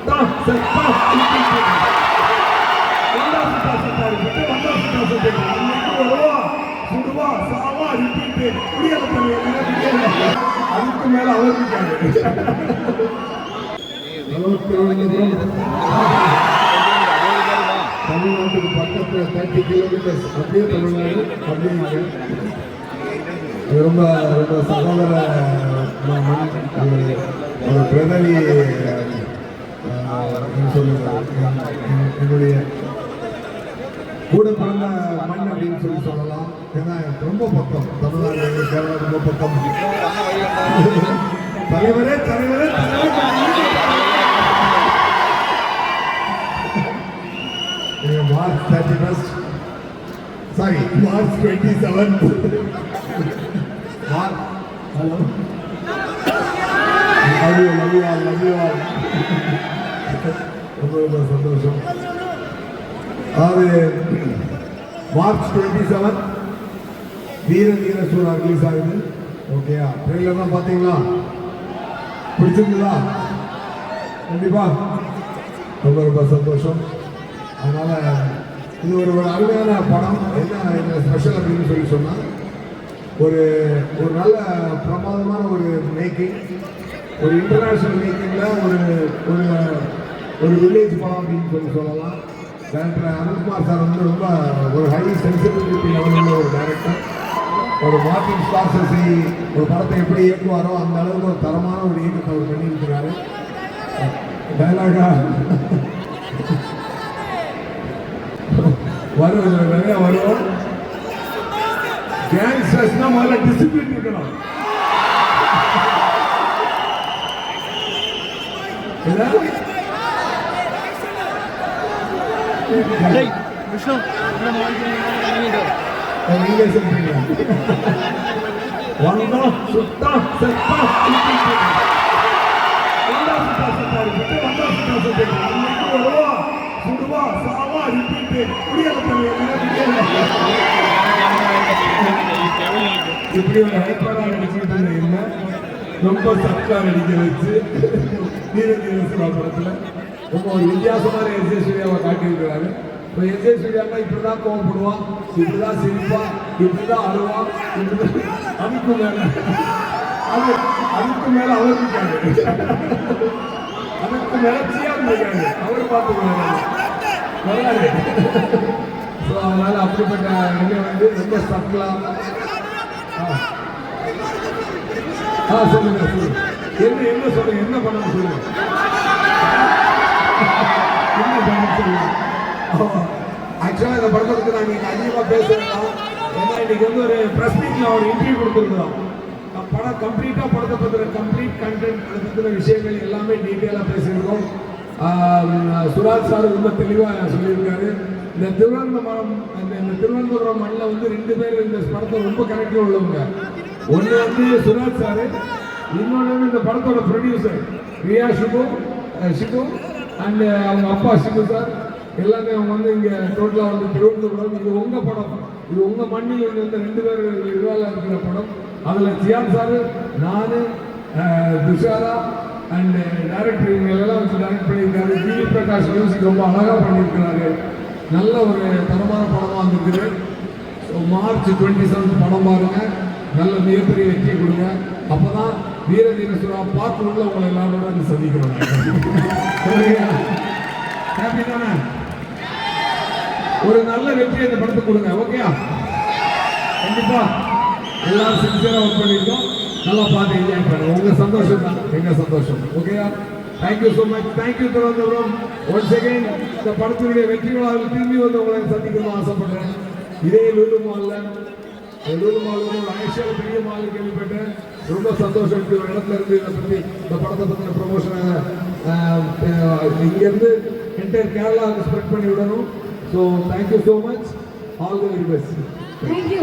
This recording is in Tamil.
சுட்டா செத்தா சுடுவா சாவா ரிப்பீட்டு அதுக்கு மேல அவருக்கு தமிழ்நாட்டுக்கு பக்கத்தில் 30 கிலோமீட்டர்ஸ் அப்படியே தமிழ்நாடு அப்படிங்க ரொம்ப ரொம்ப சகோதர ஒரு பிரதவி என்னுடைய கூட பிறந்த மண் அப்படின்னு சொல்லலாம். ஏன்னா ரொம்ப பக்கம் தமிழ்நாடு கேரளா ரொம்ப பக்கம். தலைவரே தலைவரே March 31st, sorry, March 27th. Hello. Love you all. ரொம்ப சந்தோஷம். அது மார்ச் 27 வீர தீர சூரா ரிலீஸ் ஆகுது. ஓகேயா? ட்ரெயிலர்லாம் பார்த்தீங்களா? பிடிச்சிருந்ததா? கண்டிப்பா ரொம்ப ரொம்ப சந்தோஷம். அதனால இது ஒரு அருமையான படம். என்ன ஸ்பெஷல் அப்படின்னு சொல்லி சொன்னால் ஒரு ஒரு நல்ல பிரமாதமான ஒரு மேக்கிங், ஒரு இன்டர்நேஷ்னல் மேக்கிங்கில் ஒரு ஒரு ஒரு வில்லேஜ் படம் அப்படின்னு சொல்லலாம். டைரக்டர் அனந்த்குமார் சார் வந்து ரொம்ப ஒரு ஹை சென்சிபிலிட்டி லெவலில் ஒரு டைரக்டர். ஒரு மார்ட்டின் ஸ்கார்செஸி ஒரு படத்தை எப்படி இயக்குவாரோ அந்த அளவுக்கு ஒரு தரமான ஒரு இயக்கத்தை அவர் பண்ணியிருக்கிறாரு. டைலாகா நிறைய வரும். கேங்ஸ்டர்ஸ்னா முதல்ல டிசிப்ளின் இருக்கணும். நீங்க சொல்றீங்க வந்தோம் சுத்தா செத்தா சுடுவா சாவா ரிப்பீட்டு இப்படி ஒரு ஹைப்பரா நடிச்சுட்டு இருந்த ரொம்ப சத்தா நடிக்க வச்சு வீர தீர சூரா படத்துல ரொம்ப ஒரு வித்தியாசமான எஸ்.ஜே. சூர்யாவை காட்டியிருக்கிறாரு. இப்போ எஸ்.ஜே. சூர்யாவை இப்படிதான் கோவப்படுவான், இப்படிதான் சிரிப்பான், இப்படிதான் அழுவான், அதுக்கு மேல அவருக்கு அதுக்கு மேலச்சியா இருக்காரு அவர் பார்த்துக்கிறாரு. நல்லாரு. ஸோ அதனால அப்படிப்பட்ட நிலை வந்து ரொம்ப சட்டலா. சொல்லுங்க என்ன சொல்லுங்க, என்ன பண்ண சொல்லுங்க, என்ன பண்ண சொல்லுங்க. ஆக்சுவலாக இந்த படத்தை பற்றி நான் இன்னைக்கு அதிகமாக பேசுகிறேன். ஏன்னா இன்னைக்கு வந்து ஒரு ப்ரெஸ் மீட்டில் ஒரு இன்டர்வியூ கொடுத்துருக்குறோம். படம் கம்ப்ளீட்டாக படத்தை பற்றின கம்ப்ளீட் கண்டென்ட் அதை பற்றின விஷயங்கள் எல்லாமே டீட்டெயிலாக பேசியிருக்கோம். சுராஜ் சார் ரொம்ப தெளிவாக சொல்லியிருக்காரு. இந்த திருவனந்தபுரம் மண்ணில் வந்து 2 பேர் இந்த படத்தை ரொம்ப கனெக்டிவ் உள்ளவங்க. ஒன்று வந்து சுராஜ் சார், இன்னொன்று வந்து இந்த படத்தோட ப்ரொடியூசர் ரியா சிபு அண்ட் அவங்க அப்பா சிபு சார். எல்லாமே அவங்க வந்து இங்கே டோட்டலாக வந்து திருவனந்தபுரம். இது உங்கள் படம், இது உங்கள் மண்ணில் வந்து 2 பேர் இவாலாக இருக்கிற படம். அதில் ஜியான் சார், நான், துஷாரா அண்ட் டைரக்டர் இவங்க எல்லாம் வச்சு டைரக்ட் பண்ணியிருக்காரு. ஜிவி பிரகாஷ் மியூசிக் ரொம்ப அழகாக பண்ணியிருக்கிறாரு. நல்ல ஒரு தரமான படமாக வந்திருக்குது. ஸோ மார்ச் 27 படம் பாருங்க, நல்ல மிகப்பெரிய வெற்றி கொடுங்க. அப்போ தான் வீர தீர சூரா பார்ட் 1 உங்களை எல்லாரோட வந்து சந்திக்கிறோம். ஹாப்பி தானே? ஒரு நல்ல வெற்றி இந்த படத்துக்கு கொடுங்க. ஓகேயா? கண்டிப்பா எல்லாரும் சின்சியராக ஒர்க் பண்ணியிருக்கோம். நல்லா பார்த்து என்ஜாய் பண்ணுங்க. உங்கள் சந்தோஷம் தான் எங்கள் சந்தோஷம். ஓகேயா? Thank you so much. Thank you Thiruvananthapuram. Once again இந்த படத்தினுடைய வெற்றி விழாவில் திரும்பி வந்து உங்களை சந்திக்கணும்னு ஆசைப்படுறேன். இதே லூலு மாலில் ஒரு ஆயிஷாவில் பெரிய மால் கேள்விப்பட்டேன். ரொம்ப சந்தோஷம் இருக்கு. ஒரு இடத்துல இருந்து இதை பற்றி இந்த படத்தை பற்றின ப்ரொமோஷனை இங்கேருந்து என்டையர் கேரளாவுக்கு ஸ்ப்ரெட் பண்ணி விடணும். So thank you so much. All the very best. Thank you.